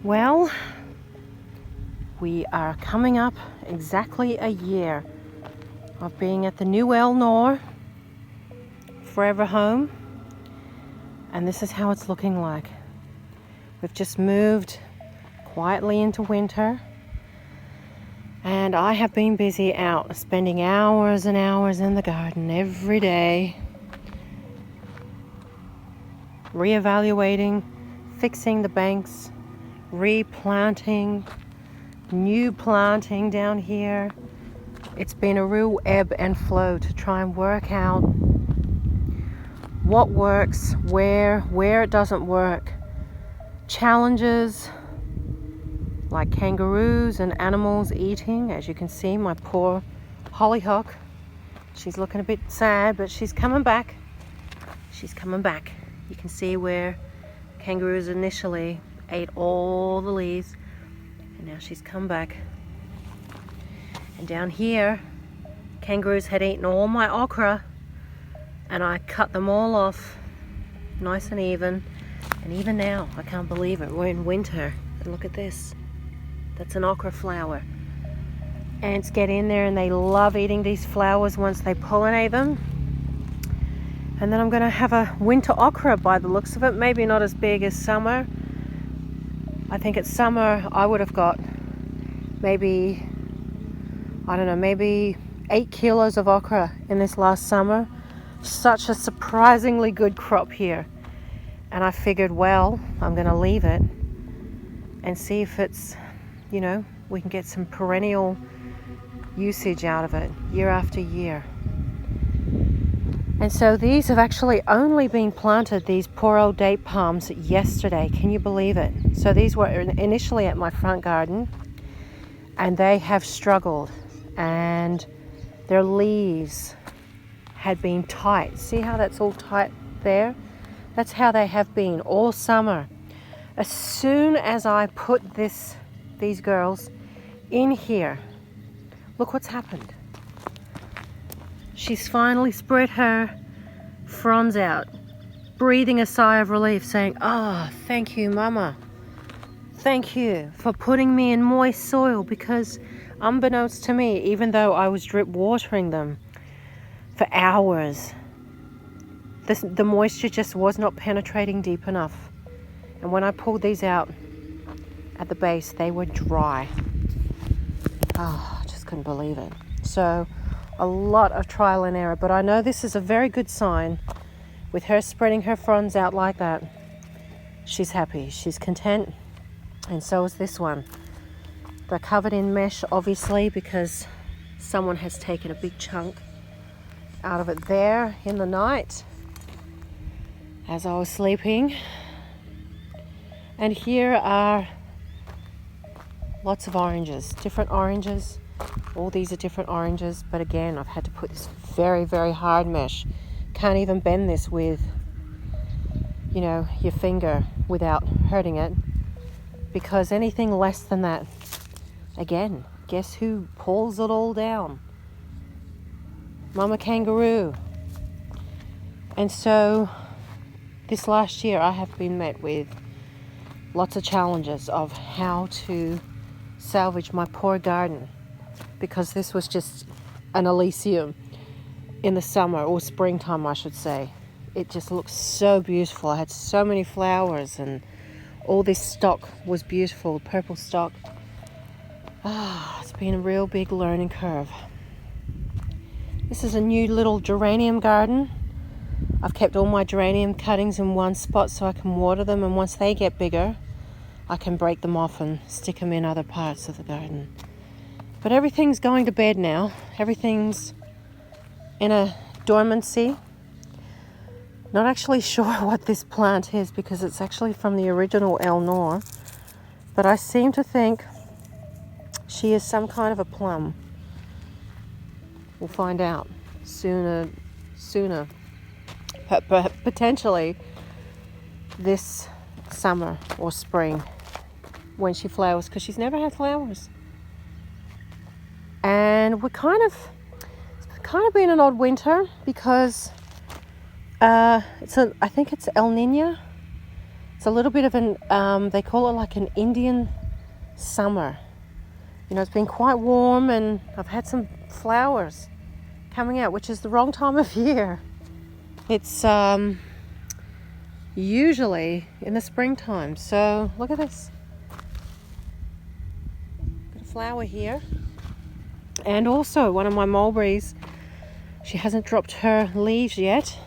Well, we are coming up exactly a year of being at the new Noor forever home, and this is how it's looking like. We've just moved quietly into winter, and I have been busy out, spending hours and hours in the garden every day, reevaluating, fixing the banks, replanting, new planting down here. It's been a real ebb and flow to try and work out what works, where it doesn't work. Challenges like kangaroos and animals eating. As you can see, my poor hollyhock, she's looking a bit sad, but she's coming back. She's coming back. You can see where kangaroos initially ate all the leaves, and now she's come back. And down here, kangaroos had eaten all my okra, and I cut them all off nice and even. And even now, I can't believe it, we're in winter, and look at this. That's an okra flower. Ants get in there and they love eating these flowers once they pollinate them. And then I'm going to have a winter okra by the looks of it. Maybe not as big as summer. I think at summer I would have got maybe 8 kilos of okra in this last summer. Such a surprisingly good crop here. And I figured, well, I'm going to leave it and see if it's, we can get some perennial usage out of it year after year. And so these have actually only been planted, these poor old date palms, yesterday. Can you believe it? So these were initially at my front garden, and they have struggled, and their leaves had been tight. See how that's all tight there? That's how they have been all summer. As soon as I put these girls in here, look what's happened. She's finally spread her fronds out, breathing a sigh of relief, saying, thank you, Mama. Thank you for putting me in moist soil, because unbeknownst to me, even though I was drip watering them for hours, the moisture just was not penetrating deep enough. And when I pulled these out at the base, they were dry. I just couldn't believe it. So a lot of trial and error, but I know this is a very good sign. With her spreading her fronds out like that, she's happy, she's content, and so is this one. They're covered in mesh, obviously, because someone has taken a big chunk out of it there in the night as I was sleeping. And here are lots of oranges, different oranges. All these are different oranges, but again, I've had to put this very, very hard mesh. Can't even bend this with, your finger without hurting it, because anything less than that, again, guess who pulls it all down? Mama kangaroo. And so this last year I have been met with lots of challenges of how to salvage my poor garden, because this was just an Elysium in the summer, or springtime I should say. It just looks so beautiful. I had so many flowers, and all this stock was beautiful, purple stock. It's been a real big learning curve. This is a new little geranium garden. I've kept all my geranium cuttings in one spot so I can water them, and once they get bigger, I can break them off and stick them in other parts of the garden. But everything's going to bed now. Everything's in a dormancy. Not actually sure what this plant is, because it's actually from the original Noor, but I seem to think she is some kind of a plum. We'll find out sooner. But potentially this summer or spring when she flowers, because she's never had flowers. And it's kind of been an odd winter, because I think it's El Nino. It's a little bit of an, they call it like an Indian summer. You know, it's been quite warm and I've had some flowers coming out, which is the wrong time of year. It's usually in the springtime. So look at this. Got a flower here. And also one of my mulberries, she hasn't dropped her leaves yet.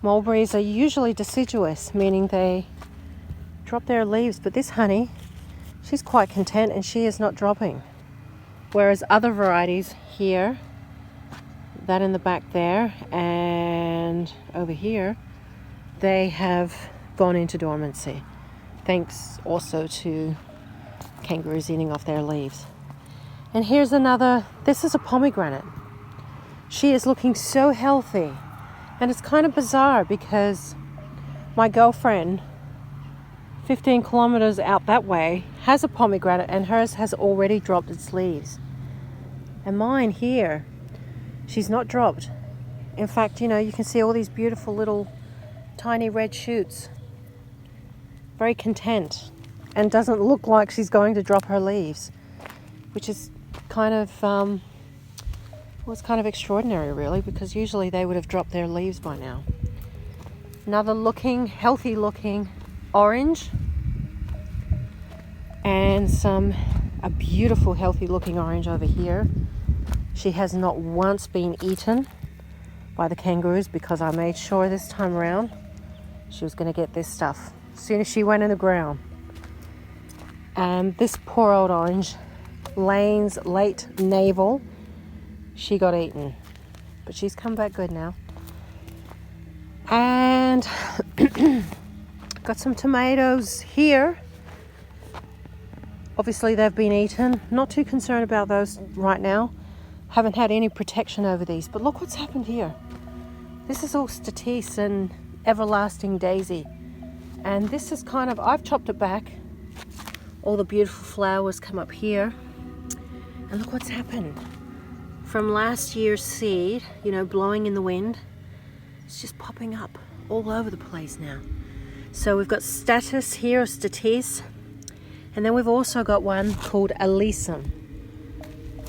Mulberries are usually deciduous, meaning they drop their leaves, but this honey, she's quite content and she is not dropping. Whereas other varieties here, that in the back there and over here, they have gone into dormancy, thanks also to kangaroos eating off their leaves. And here's another, this is a pomegranate. She is looking so healthy. And it's kind of bizarre because my girlfriend, 15 kilometers out that way, has a pomegranate and hers has already dropped its leaves. And mine here, she's not dropped. In fact, you know, you can see all these beautiful little tiny red shoots. Very content and doesn't look like she's going to drop her leaves, which is kind of, well, it's kind of extraordinary really, because usually they would have dropped their leaves by now. Another looking, healthy looking orange, and a beautiful healthy looking orange over here. She has not once been eaten by the kangaroos because I made sure this time around she was going to get this stuff as soon as she went in the ground. And this poor old orange, Lane's late navel, she got eaten, but she's come back good now. And got some tomatoes here. Obviously they've been eaten. Not too concerned about those right now. Haven't had any protection over these, but look what's happened here. This is all statice and everlasting daisy. And this is kind of, I've chopped it back. All the beautiful flowers come up here. And look what's happened. From last year's seed, you know, blowing in the wind, it's just popping up all over the place now. So we've got status here, or statice, and then we've also got one called alyssum.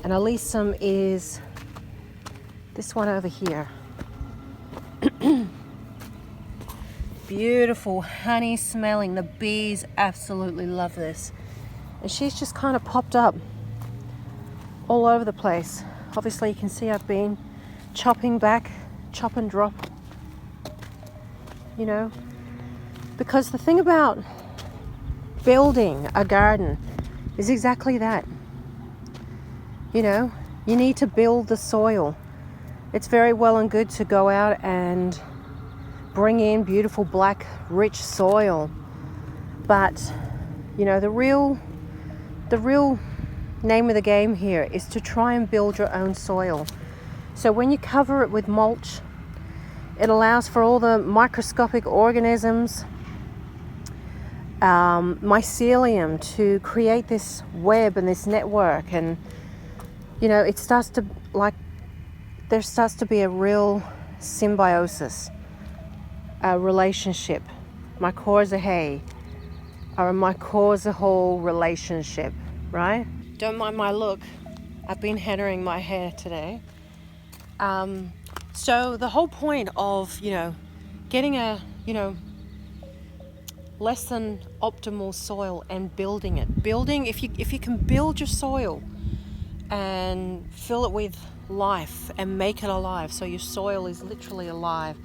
And alyssum is this one over here. Beautiful, honey smelling. The bees absolutely love this. And she's just kind of popped up all over the place. Obviously you can see I've been chopping back, chop and drop, you know, because the thing about building a garden is exactly that. You know, you need to build the soil. It's very well and good to go out and bring in beautiful black rich soil, but you know, the real name of the game here is to try and build your own soil. So when you cover it with mulch, it allows for all the microscopic organisms, mycelium, to create this web and this network. And you know, it starts to, like, there starts to be a real symbiosis, a relationship, mycorrhizae, or a mycorrhizal relationship, right? Don't mind my look. I've been headering my hair today. So the whole point of, you know, getting a, you know, less than optimal soil and building it. If you can build your soil and fill it with life and make it alive, so your soil is literally alive,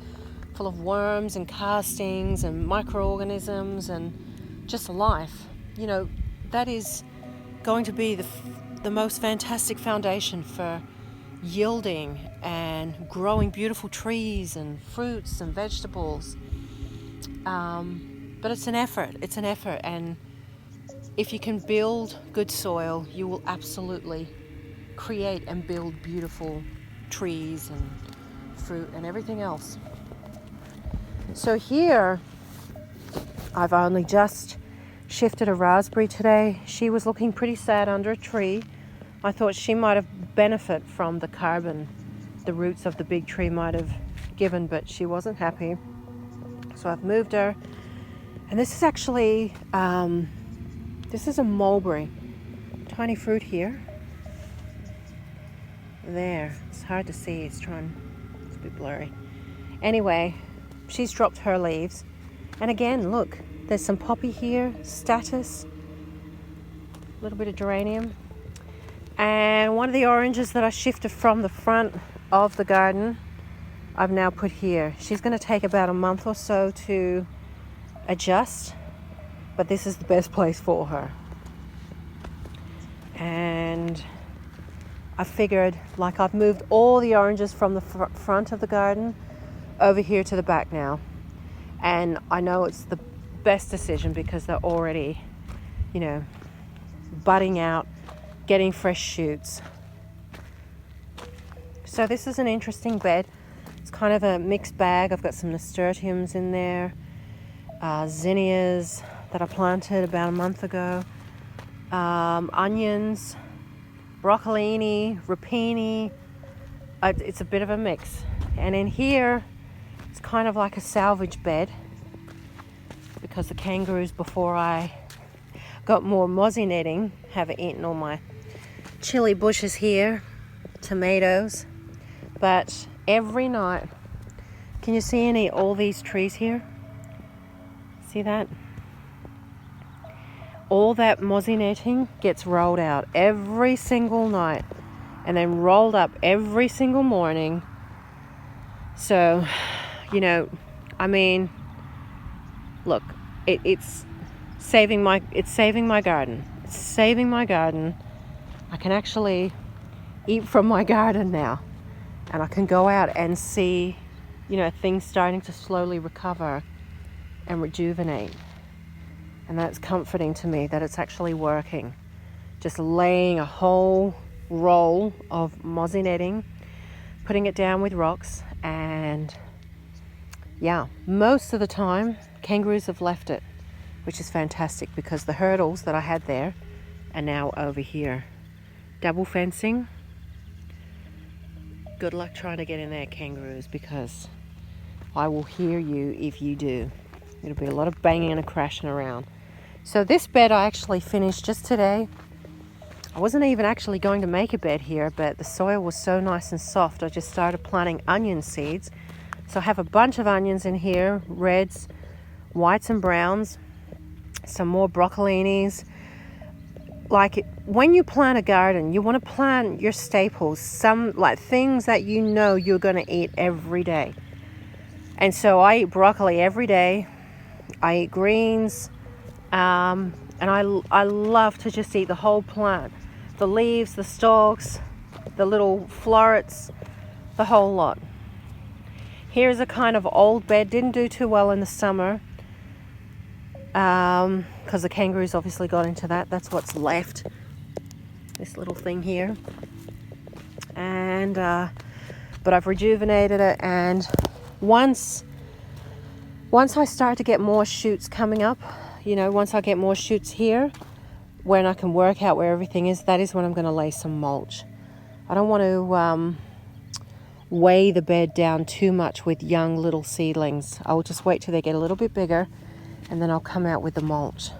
full of worms and castings and microorganisms and just life, you know, that is going to be the most fantastic foundation for yielding and growing beautiful trees and fruits and vegetables. But it's an effort, and if you can build good soil, you will absolutely create and build beautiful trees and fruit and everything else. So here, I've only just shifted a raspberry today. She was looking pretty sad under a tree. I thought she might have benefited from the carbon the roots of the big tree might have given, but she wasn't happy. So I've moved her And this is actually, this is a mulberry. Tiny fruit here. There, it's hard to see, it's a bit blurry. Anyway, she's dropped her leaves. And again, look, there's some poppy here, statice, a little bit of geranium. And one of the oranges that I shifted from the front of the garden, I've now put here. She's going to take about a month or so to adjust, but this is the best place for her. And I figured, like, I've moved all the oranges from the front of the garden over here to the back now. And I know it's the best decision because they're already, you know, budding out, getting fresh shoots. So this is an interesting bed. It's kind of a mixed bag. I've got some nasturtiums in there, zinnias that I planted about a month ago, onions, broccolini, rapini. It's a bit of a mix. And in here, it's kind of like a salvage bed because the kangaroos, before I got more mozzie netting, have eaten all my chili bushes here, tomatoes. But every night, can you see all these trees here? See that? All that mozzie netting gets rolled out every single night and then rolled up every single morning. So, you know, I mean, look, it's saving my garden. It's saving my garden. I can actually eat from my garden now, and I can go out and see, you know, things starting to slowly recover and rejuvenate. And that's comforting to me that it's actually working. Just laying a whole roll of mozzie netting, putting it down with rocks, and yeah, most of the time kangaroos have left it, which is fantastic because the hurdles that I had there are now over here. Double fencing. Good luck trying to get in there, kangaroos, because I will hear you if you do. It'll be a lot of banging and crashing around. So this bed I actually finished just today. I wasn't even actually going to make a bed here, but the soil was so nice and soft, I just started planting onion seeds. So I have a bunch of onions in here, reds, whites and browns, some more broccolinis. Like, when you plant a garden, you want to plant your staples, some like things that you know you're going to eat every day. And so I eat broccoli every day. I eat greens, and I love to just eat the whole plant. The leaves, the stalks, the little florets, the whole lot. Here's a kind of old bed. Didn't do too well in the summer because the kangaroos obviously got into that. That's what's left. This little thing here. And but I've rejuvenated it, and once I start to get more shoots coming up, you know, once I get more shoots here, when I can work out where everything is, that is when I'm going to lay some mulch. I don't want to weigh the bed down too much with young little seedlings. I'll just wait till they get a little bit bigger, and then I'll come out with the mulch.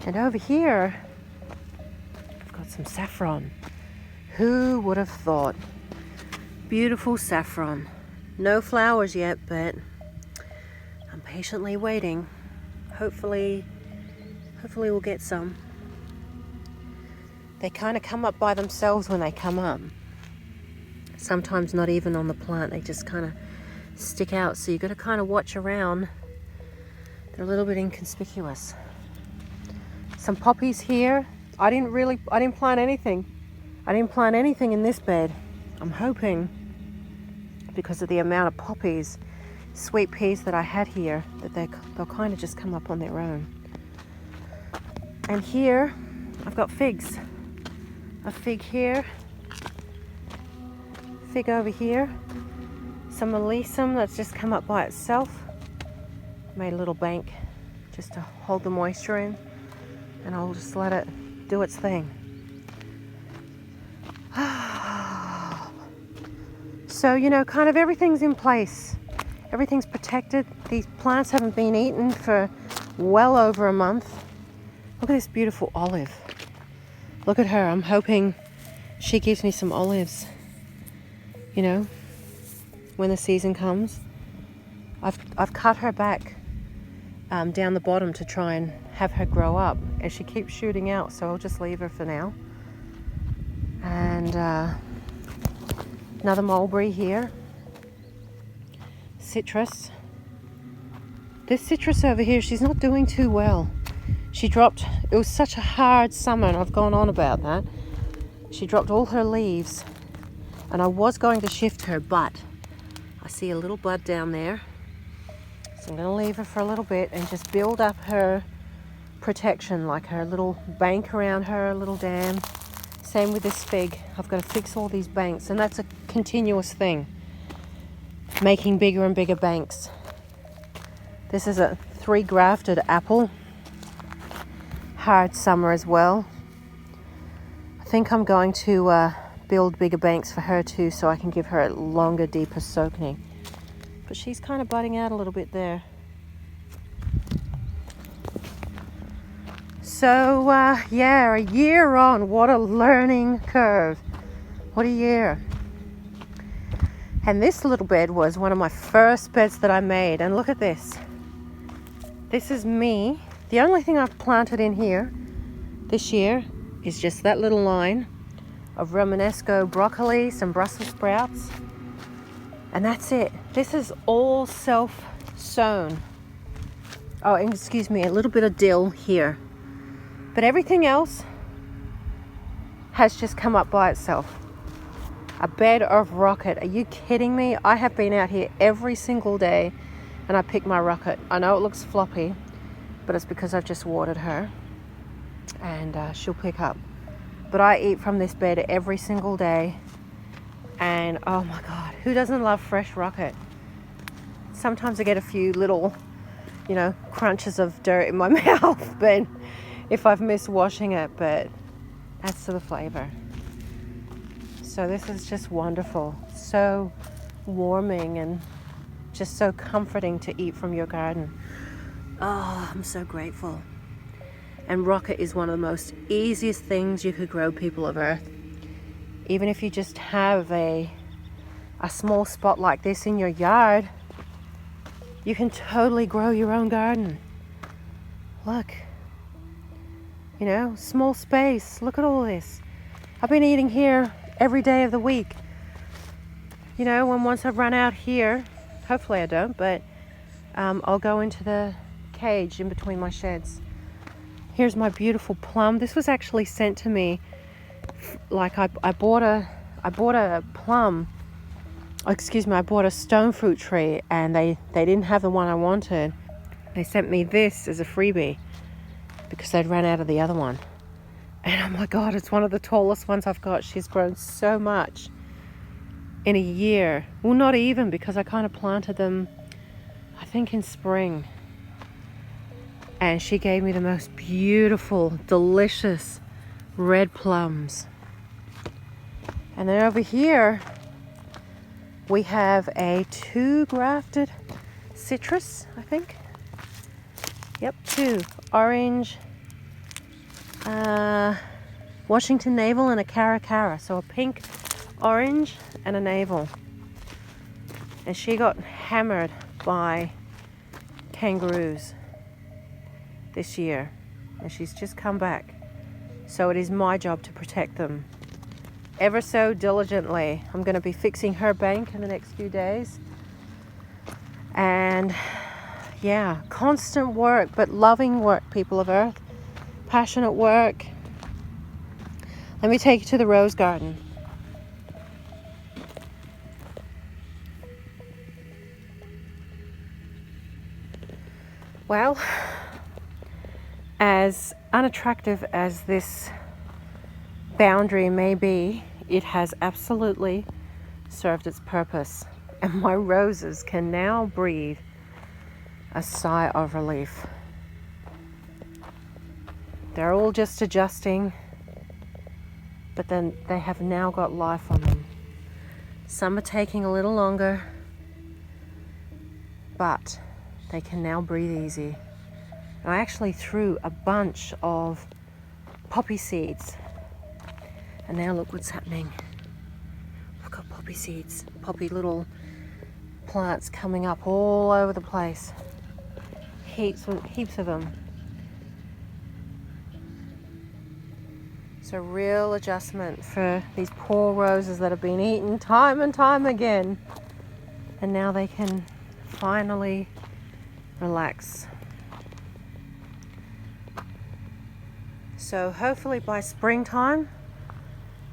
And over here, I've got some saffron. Who would have thought? Beautiful saffron. No flowers yet, but I'm patiently waiting. Hopefully we'll get some. They kind of come up by themselves when they come up. Sometimes not even on the plant, they just kind of stick out. So you've got to kind of watch around. They're a little bit inconspicuous. Some poppies here. I didn't plant anything. I didn't plant anything in this bed. I'm hoping, because of the amount of poppies, sweet peas that I had here, that they'll kind of just come up on their own. And here, I've got figs. A fig here, fig over here, some alyssum that's just come up by itself. Made a little bank just to hold the moisture in, and I'll just let it do its thing. So, you know, kind of everything's in place. Everything's protected. These plants haven't been eaten for well over a month. Look at this beautiful olive. Look at her. I'm hoping she gives me some olives, you know, when the season comes. I've cut her back down the bottom to try and have her grow up, and she keeps shooting out, so I'll just leave her for now. And another mulberry here. Citrus. This citrus over here, she's not doing too well. She dropped, it was such a hard summer, and I've gone on about that. She dropped all her leaves, and I was going to shift her, but I see a little bud down there. So I'm going to leave her for a little bit and just build up her protection, like her little bank around her, little dam. Same with this fig. I've got to fix all these banks, and that's a continuous thing. Making bigger and bigger banks. This is a 3 grafted apple. Hard summer as well. I think I'm going to build bigger banks for her too, so I can give her a longer, deeper soaking. But she's kind of budding out a little bit there. So yeah, a year on. What a learning curve. What a year. And this little bed was one of my first beds that I made. And look at this. This is me. The only thing I've planted in here this year is just that little line of Romanesco broccoli, some Brussels sprouts, and that's it. This is all self-sown. Oh, and excuse me, a little bit of dill here. But everything else has just come up by itself. A bed of rocket. Are you kidding me? I have been out here every single day and I pick my rocket. I know it looks floppy, but it's because I've just watered her and she'll pick up. But I eat from this bed every single day, and oh my God, who doesn't love fresh rocket? Sometimes I get a few little, you know, crunches of dirt in my mouth, but if I've missed washing it, but adds to the flavor. So this is just wonderful, so warming and just so comforting to eat from your garden. Oh, I'm so grateful. And rocket is one of the most easiest things you could grow, people of Earth. Even if you just have a small spot like this in your yard, you can totally grow your own garden. Look, you know, small space. Look at all this. I've been eating here every day of the week. You know, and once I've run out here, hopefully I don't, but I'll go into the cage in between my sheds. Here's my beautiful plum. This was actually sent to me. Like I bought a plum. Excuse me, I bought a stone fruit tree, and they didn't have the one I wanted. They sent me this as a freebie because they'd run out of the other one. And oh my God, it's one of the tallest ones I've got. She's grown so much in a year. Well, not even, because I kind of planted them, I think, in spring. And she gave me the most beautiful, delicious red plums. And then over here, we have a 2 grafted citrus, I think. Yep, 2. Orange, Washington navel, and a cara. So a pink, orange, and a navel. And she got hammered by kangaroos this year, and she's just come back. So it is my job to protect them ever so diligently. I'm going to be fixing her bank in the next few days. And yeah, constant work, but loving work, people of Earth. Passionate work. Let me take you to the rose garden. Well, as unattractive as this boundary may be, it has absolutely served its purpose. And my roses can now breathe a sigh of relief. They're all just adjusting, but then they have now got life on them. Some are taking a little longer, but they can now breathe easy. I actually threw a bunch of poppy seeds. And now look what's happening. I've got poppy seeds, poppy little plants coming up all over the place. Heaps of them. It's a real adjustment for these poor roses that have been eaten time and time again. And now they can finally relax. So hopefully by springtime,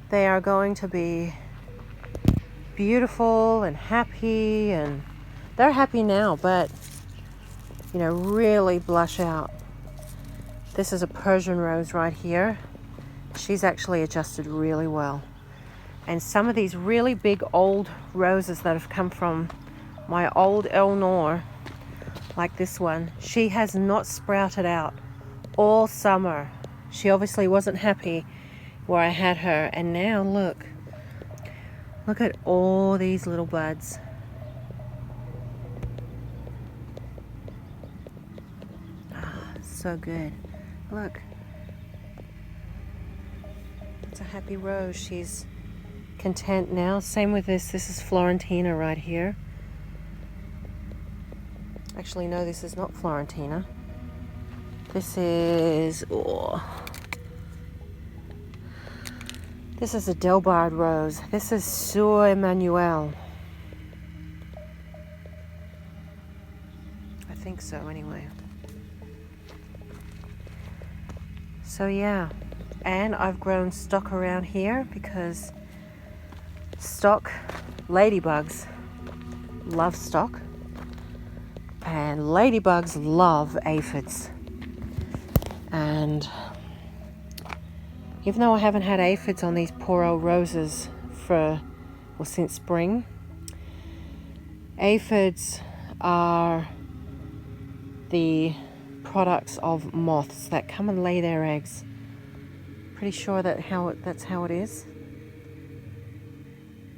they are going to be beautiful and happy, and they're happy now, but you know, really blush out. This is a Persian rose right here. She's actually adjusted really well. And some of these really big old roses that have come from my old Noor, like this one, she has not sprouted out all summer. She obviously wasn't happy where I had her, and now look at all these little buds. So good. Look, it's a happy rose. She's content now. Same with this. This is Florentina right here. Actually, no, this is not Florentina. This is this is a Delbard rose. This is Sur Emmanuel. I think so, anyway. So yeah, and I've grown stock around here because stock, ladybugs love stock, and ladybugs love aphids. And even though I haven't had aphids on these poor old roses since spring, aphids are the products of moths that come and lay their eggs. Pretty sure that's how it is.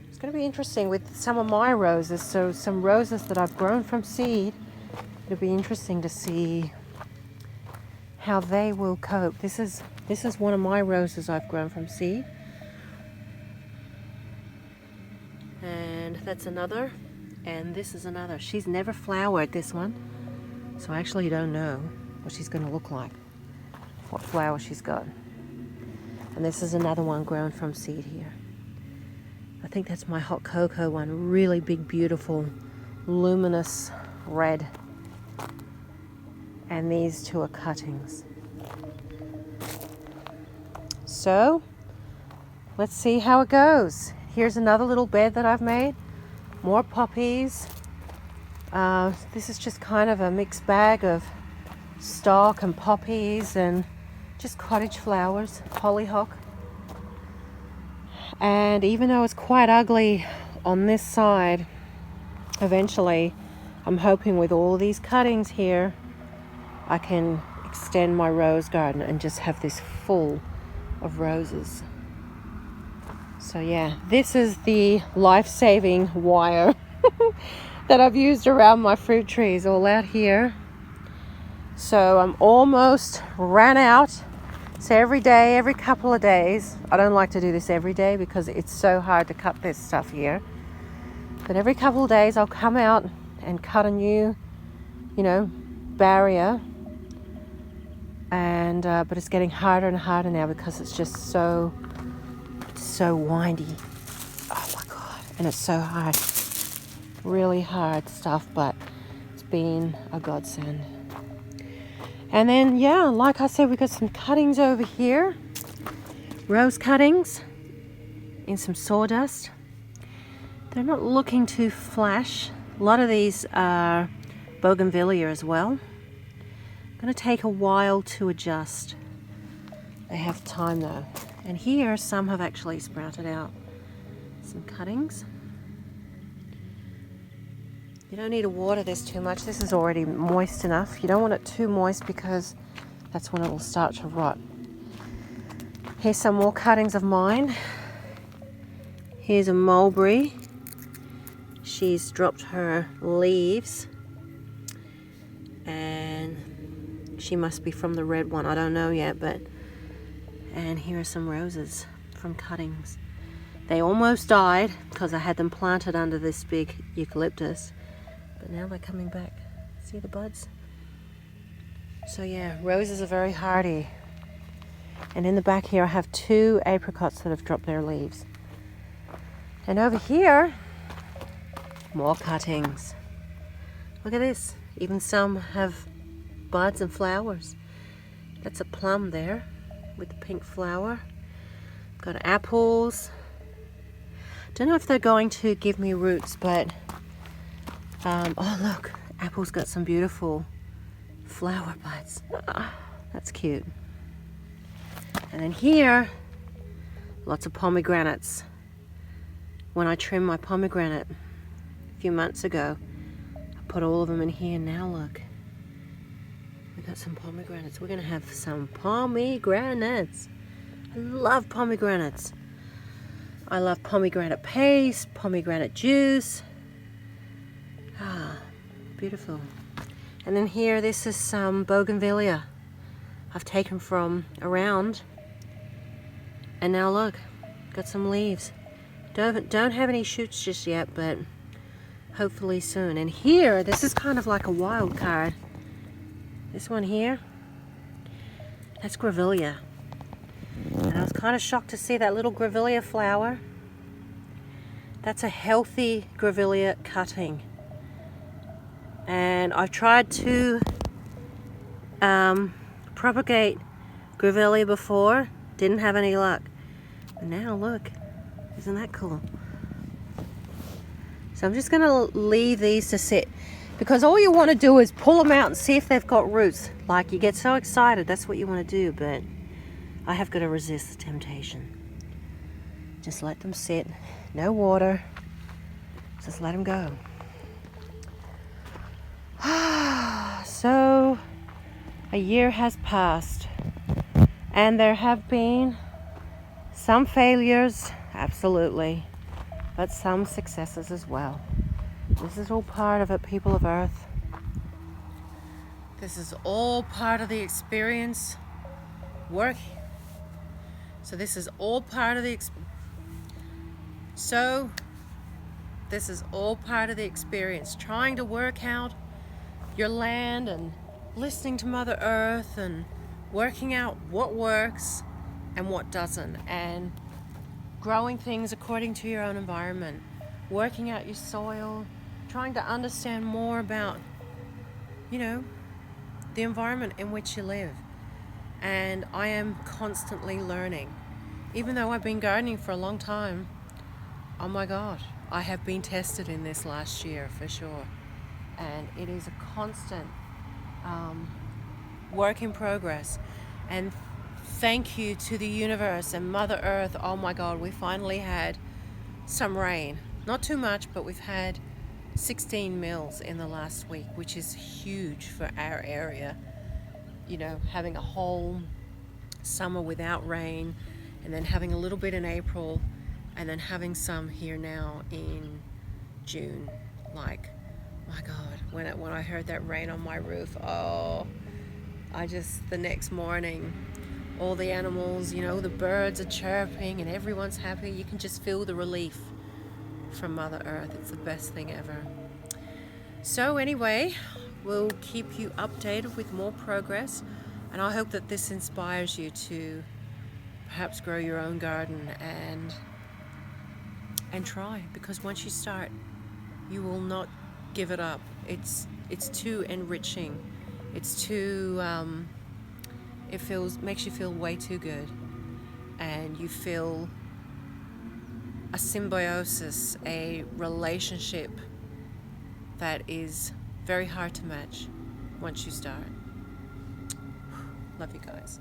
It's going to be interesting with some of my roses. So some roses that I've grown from seed, it'll be interesting to see how they will cope. This is one of my roses I've grown from seed. And that's another. And this is another. She's never flowered, this one. So I actually don't know what she's going to look like, what flower she's got. And this is another one grown from seed here. I think that's my hot cocoa one. Really big, beautiful, luminous red. And these two are cuttings. So let's see how it goes. Here's another little bed that I've made. More poppies. This is just kind of a mixed bag of stock and poppies and just cottage flowers, hollyhock. And even though it's quite ugly on this side, eventually I'm hoping with all these cuttings here I can extend my rose garden and just have this full of roses. So yeah, this is the life-saving wire that I've used around my fruit trees all out here. So I'm almost ran out. So every day, every couple of days, I don't like to do this every day because it's so hard to cut this stuff here. But every couple of days I'll come out and cut a new, barrier. And but it's getting harder and harder now because it's just so windy. Oh my God. And it's so hard. Really hard stuff, but it's been a godsend. And then, yeah, like I said, we got some cuttings over here. Rose cuttings in some sawdust. They're not looking to flash. A lot of these are bougainvillea as well. Going to take a while to adjust. They have time though. And here, some have actually sprouted out. Some cuttings. You don't need to water this too much. This is already moist enough. You don't want it too moist because that's when it will start to rot. Here's some more cuttings of mine. Here's a mulberry. She's dropped her leaves and She must be from the red one. I don't know yet, but... And here are some roses from cuttings. They almost died because I had them planted under this big eucalyptus. But now they're coming back. See the buds? So yeah, roses are very hardy. And in the back here I have 2 apricots that have dropped their leaves. And over here, more cuttings. Look at this. Even some have buds and flowers. That's a plum there with the pink flower. Got apples. Don't know if they're going to give me roots, but oh look, apple's got some beautiful flower buds. That's cute. And then here, lots of pomegranates. When I trimmed my pomegranate a few months ago, I put all of them in here. Now look, we got some pomegranates. We're gonna have some pomegranates. I love pomegranates. I love pomegranate paste, pomegranate juice. Ah, beautiful. And then here, this is some bougainvillea I've taken from around. And now look, got some leaves. Don't have any shoots just yet, but hopefully soon. And here, this is kind of like a wild card. This one here, that's grevillea. And I was kind of shocked to see that little grevillea flower. That's a healthy grevillea cutting. And I've tried to propagate grevillea before, didn't have any luck. But now look, isn't that cool? So I'm just gonna leave these to sit, because all you want to do is pull them out and see if they've got roots. Like, you get so excited, that's what you want to do, but I have got to resist the temptation. Just let them sit, no water, just let them go. So a year has passed, and there have been some failures, absolutely, but some successes as well. This is all part of it, people of Earth. This is all part of the experience. Work. So this is all part of the this is all part of the experience. Trying to work out your land and listening to Mother Earth and working out what works and what doesn't, and growing things according to your own environment, working out your soil, trying to understand more about, you know, the environment in which you live. And I am constantly learning. Even though I've been gardening for a long time, oh my God, I have been tested in this last year for sure. And it is a constant work in progress. And thank you to the universe and Mother Earth. Oh my God, we finally had some rain. Not too much, but we've had 16 mils in the last week, which is huge for our area. You know, having a whole summer without rain, and then having a little bit in April, and then having some here now in June. Like, my God, when I heard that rain on my roof, oh, the next morning, all the animals, you know, the birds are chirping and everyone's happy. You can just feel the relief from Mother Earth. It's the best thing ever. So anyway, we'll keep you updated with more progress, and I hope that this inspires you to perhaps grow your own garden and try, because once you start, you will not give it up. It's too enriching. It's too makes you feel way too good, and you feel a symbiosis, a relationship that is very hard to match once you start. Love you guys.